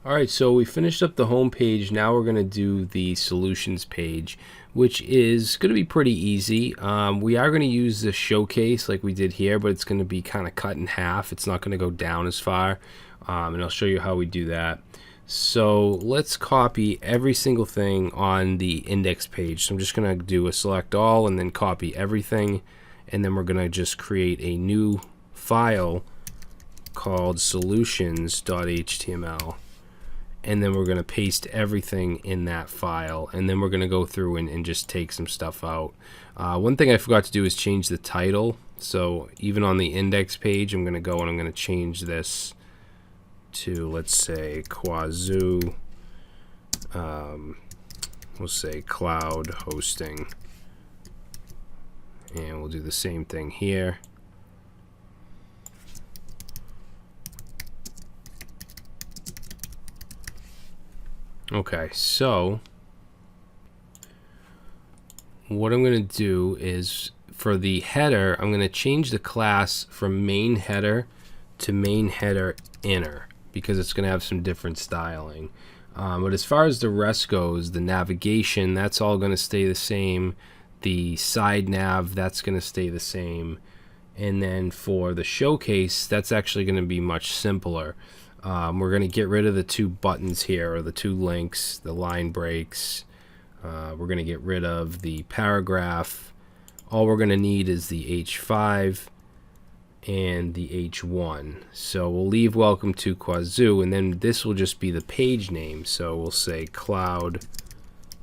All right, so we finished up the home page. Now we're going to do the solutions page, which is going to be pretty easy. We are going to use the showcase like we did here, but it's going to be kind of cut in half. It's not going to go down as far, and I'll show you how we do that. So let's copy every single thing on the index page. So I'm just going to do a select all and then copy everything, and then we're going to just create a new file called solutions.html. And then we're going to paste everything in that file, and then we're going to go through and just take some stuff out. One thing I forgot to do is change the title. So even on the index page, I'm going to go and I'm going to change this to, let's say, Quazoo. We'll say cloud hosting, and we'll do the same thing here. Okay, so what I'm going to do is for the header, I'm going to change the class from main header to main header inner because it's going to have some different styling. But as far as the rest goes, the navigation, that's all going to stay the same. The side nav, that's going to stay the same. And then for the showcase, that's actually going to be much simpler. We're going to get rid of the two buttons here, or the two links, the line breaks. We're going to get rid of the paragraph. All we're going to need is the H5 and the H1. So we'll leave welcome to Quazoo, and then this will just be the page name. So we'll say Cloud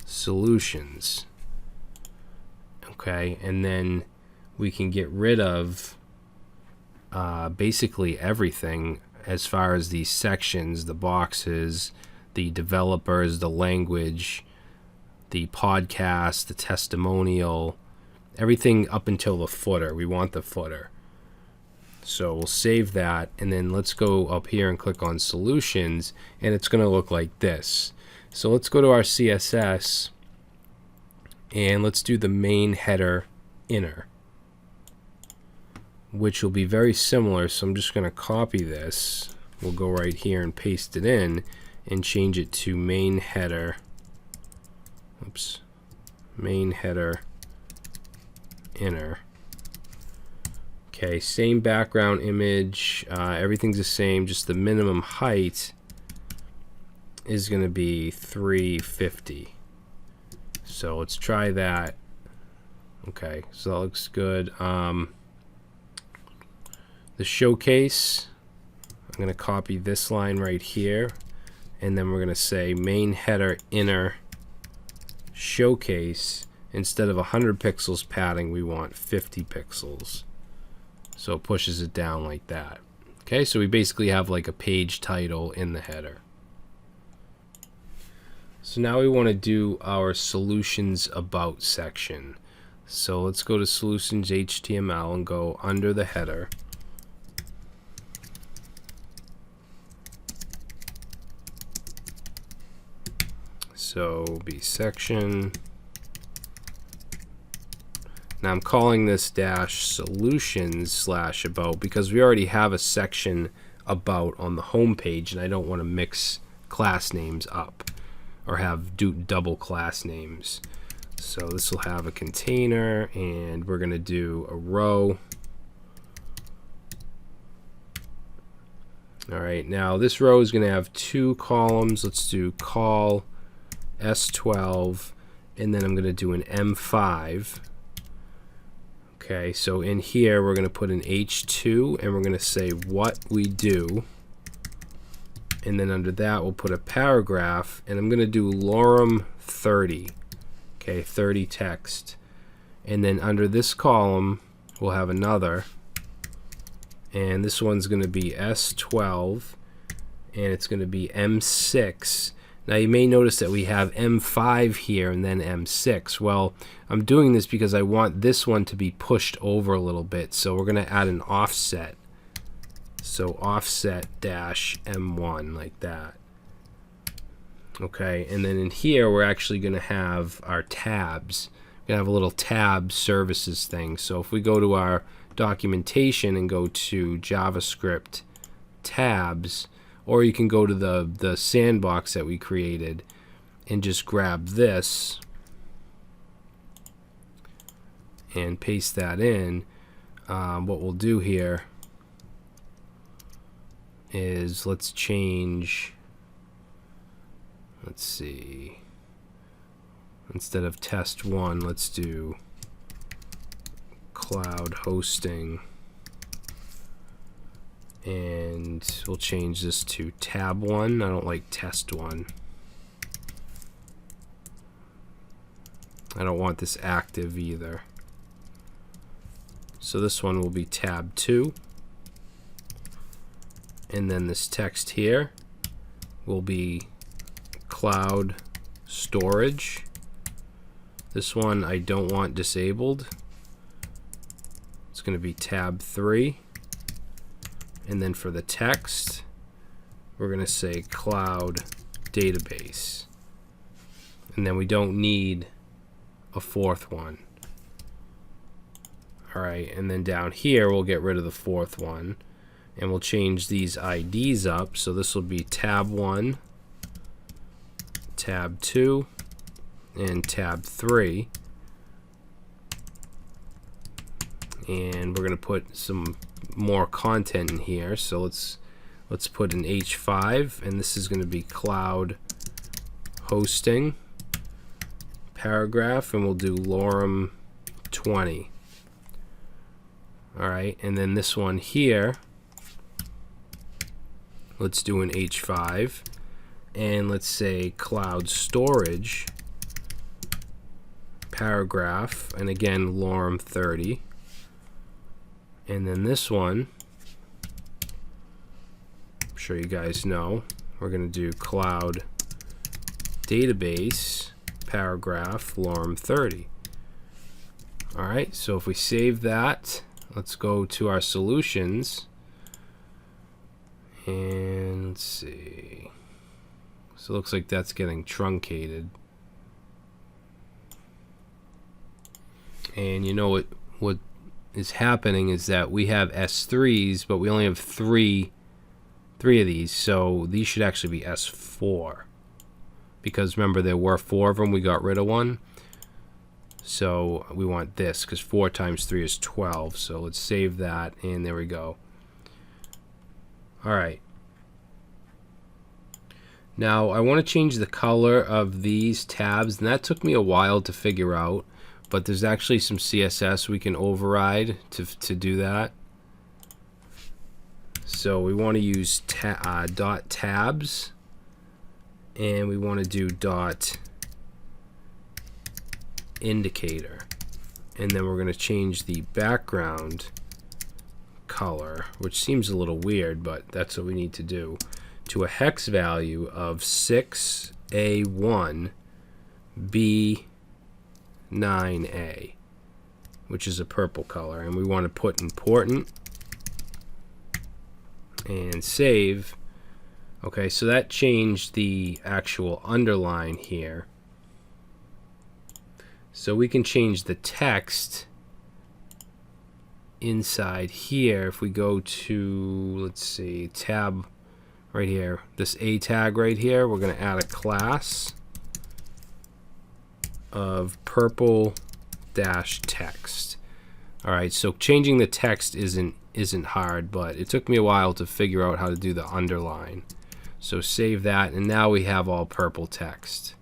Solutions. Okay, and then we can get rid of basically everything as far as these sections, the boxes, the developers, the language, the podcast, the testimonial, everything up until the footer. We want the footer. So we'll save that, and then let's go up here and click on solutions, and it's going to look like this. So let's go to our CSS, and let's do the main header inner, which will be very similar. So I'm just going to copy this. We'll go right here and paste it in and change it to main header. Oops. Main header inner. Okay, same background image. Everything's the same. Just the minimum height is going to be 350. So let's try that. Okay, so that looks good. The showcase, I'm going to copy this line right here, and then we're going to say main header inner showcase. Instead of 100 pixels padding, we want 50 pixels. So it pushes it down like that. Okay, so we basically have like a page title in the header. So now we want to do our solutions about section. So let's go to solutions HTML and go under the header. So be section. Now I'm calling this dash solutions slash about because we already have a section about on the home page, and I don't want to mix class names up or have double class names. So this will have a container, and we're going to do a row. All right, now this row is going to have two columns. Let's do call S12, and then I'm going to do an M5. Okay, so in here we're going to put an H2, and we're going to say what we do, and then under that we'll put a paragraph, and I'm going to do lorem 30. Okay, 30 text, and then under this column we'll have another, and this one's going to be S12, and it's going to be M6. Now you may notice that we have M5 here and then M6. Well, I'm doing this because I want this one to be pushed over a little bit. So we're going to add an offset. So offset dash M1 like that. Okay, and then in here we're actually going to have our tabs. We're going to have a little tab services thing. So if we go to our documentation and go to JavaScript tabs, or you can go to the sandbox that we created and just grab this and paste that in. What we'll do here is let's change, let's see, instead of test1, let's do cloud hosting, and we'll change this to tab1. I don't like test1. I don't want this active either. So this one will be tab2, and then this text here will be cloud storage. This one I don't want disabled. It's going to be tab3, and then for the text we're going to say cloud database, and then we don't need a fourth one. Alright, and then down here we'll get rid of the fourth one, and we'll change these IDs up. So this will be tab1, tab2, and tab3. And we're going to put some more content in here. So let's put an H5, and this is going to be cloud hosting paragraph, and we'll do lorem 20. Alright, and then this one here, let's do an H5, and let's say cloud storage paragraph, and again lorem 30. And then this one, I'm sure you guys know, we're going to do cloud database paragraph lorem 30. Alright, so if we save that, let's go to our solutions, and let's see. So it looks like that's getting truncated. And you know what is happening is that we have S3s, but we only have three of these, so these should actually be S4, because remember there were 4 of them, we got rid of one. So we want this, because 4 times 3 is 12. So let's save that, and there we go. Alright. Now I want to change the color of these tabs, and that took me a while to figure out, but there's actually some CSS we can override to do that. So we want to use dot tabs, and we want to do dot indicator, and then we're going to change the background color, which seems a little weird, but that's what we need to do, to a hex value of 6A1B9A, which is a purple color, and we want to put important and save. Okay, so that changed the actual underline here. So we can change the text inside here. If we go to, let's see, tab right here, this A tag right here, we're going to add a class of purple dash text. Alright, so changing the text isn't hard, but it took me a while to figure out how to do the underline. So save that, and now we have all purple text.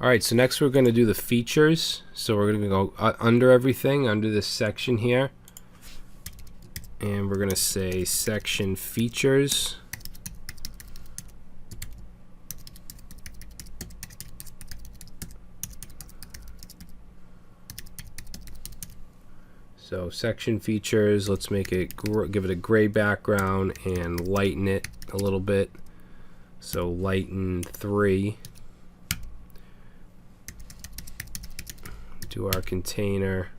Alright, so next we're going to do the features. So we're going to go under everything, under this section here. And we're going to say section features. So section features, let's make it, give it a gray background and lighten it a little bit. So lighten 3. Do our container.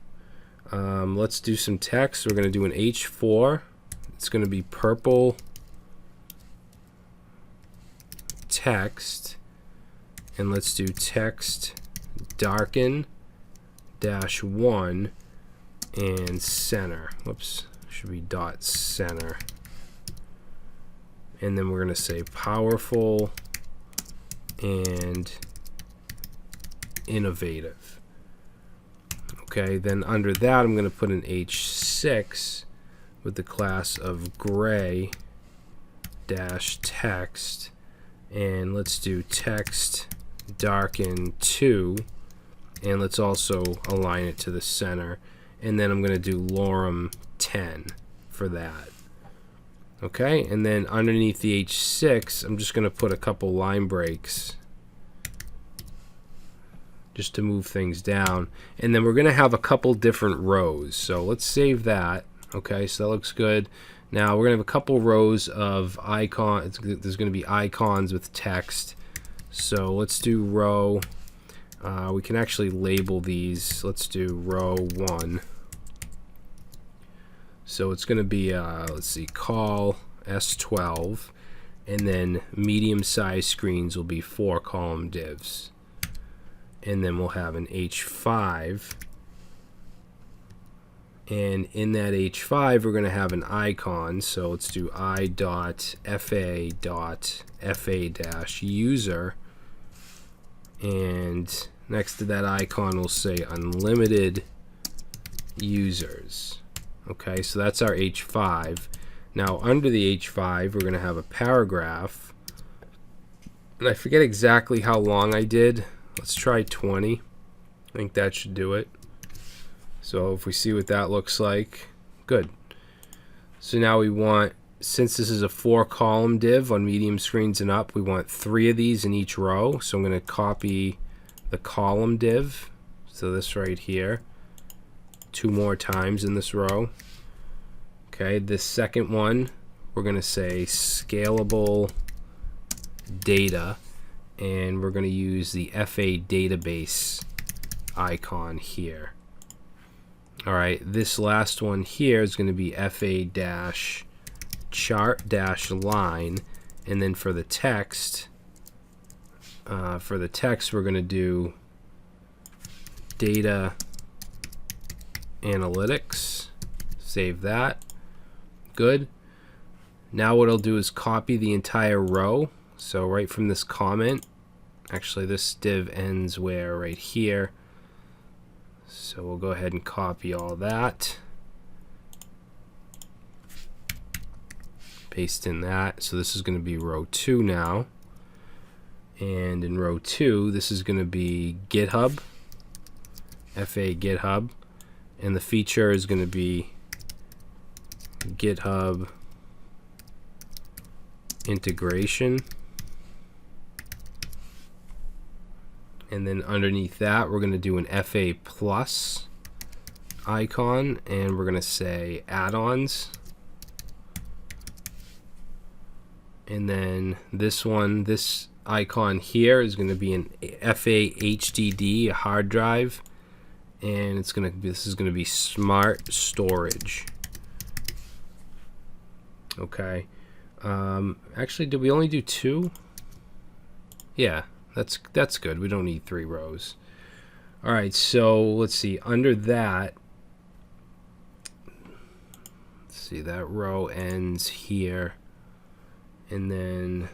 Let's do some text. We're going to do an H4. It's going to be purple text, and let's do text darken -1 and center. Whoops, should be dot center. and then we're going to say powerful and innovative. Okay, then under that I'm going to put an H6 with the class of gray dash text, and let's do text darken 2, and let's also align it to the center, and then I'm going to do lorem 10 for that. Okay, and then underneath the H6 I'm just going to put a couple line breaks just to move things down, and then we're going to have a couple different rows. So let's save that. Okay, so that looks good. Now we're going to have a couple rows of icons. There's going to be icons with text. So let's do row. We can actually label these. Let's do row 1. So it's going to be, let's see, call S12, and then medium-sized screens will be 4 column divs. And then we'll have an H5. And in that H5, we're going to have an icon. So let's do i.fa.fa-user. And next to that icon, we'll say unlimited users. Okay, so that's our H5. Now, under the H5, we're going to have a paragraph. And I forget exactly how long I did. Let's try 20. I think that should do it. So if we see what that looks like, good. So now we want, since this is a 4 column div on medium screens and up, we want 3 of these in each row. So I'm going to copy the column div, so this right here, 2 more times in this row. Okay, this second one, we're going to say scalable data, and we're going to use the FA database icon here. All right, this last one here is going to be fa-chart-line, and then for the text, we're going to do data analytics. Save that. Good. Now what I'll do is copy the entire row. So right from this comment, actually this div ends where? Right here. So we'll go ahead and copy all that. Paste in that. So this is going to be row 2 now. And in row 2, this is going to be GitHub, FA GitHub. And the feature is going to be GitHub integration. And then underneath that, we're going to do an FA plus icon, and we're going to say add-ons. And then this one, this icon here is going to be an FA HDD, a hard drive, and it's going to be, this is going to be smart storage. Okay. Actually, did we only do 2? Yeah. That's good. We don't need 3 rows. All right, so let's see. Under that, let's see, that row ends here, and then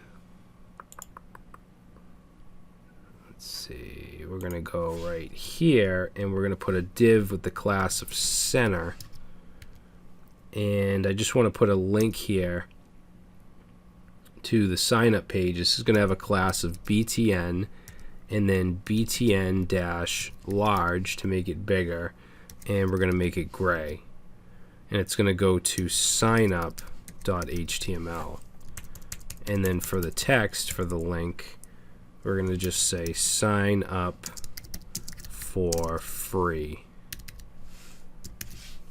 let's see, we're gonna go right here, and we're gonna put a div with the class of center, and I just want to put a link here to the sign up page. This is going to have a class of btn, and then btn-large to make it bigger, and we're going to make it gray, and it's going to go to signup.html. And then for the text, for the link, we're going to just say sign up for free.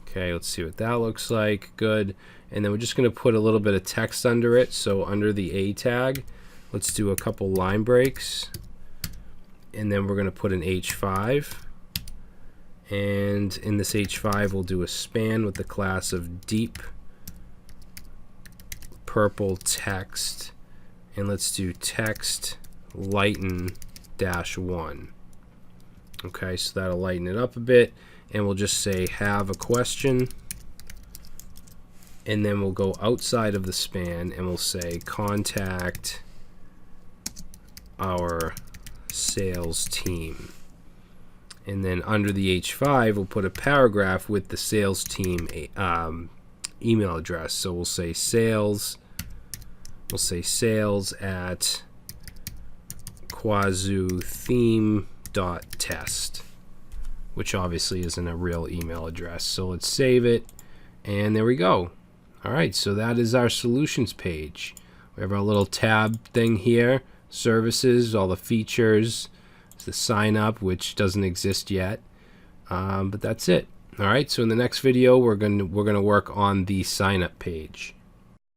Okay, let's see what that looks like. Good. And then we're just going to put a little bit of text under it. So under the A tag, let's do a couple line breaks. And then we're going to put an H5. And in this H5, we'll do a span with the class of deep purple text. And let's do text lighten -1. Okay, so that'll lighten it up a bit. And we'll just say have a question. and then we'll go outside of the span and we'll say contact our sales team. And then under the H5, we'll put a paragraph with the sales team email address. So we'll say sales at quazutheme.test, which obviously isn't a real email address. So let's save it, and there we go. All right, so that is our solutions page. We have our little tab thing here, services, all the features, the sign up, which doesn't exist yet, but that's it. All right, so in the next video we're going to work on the sign up page.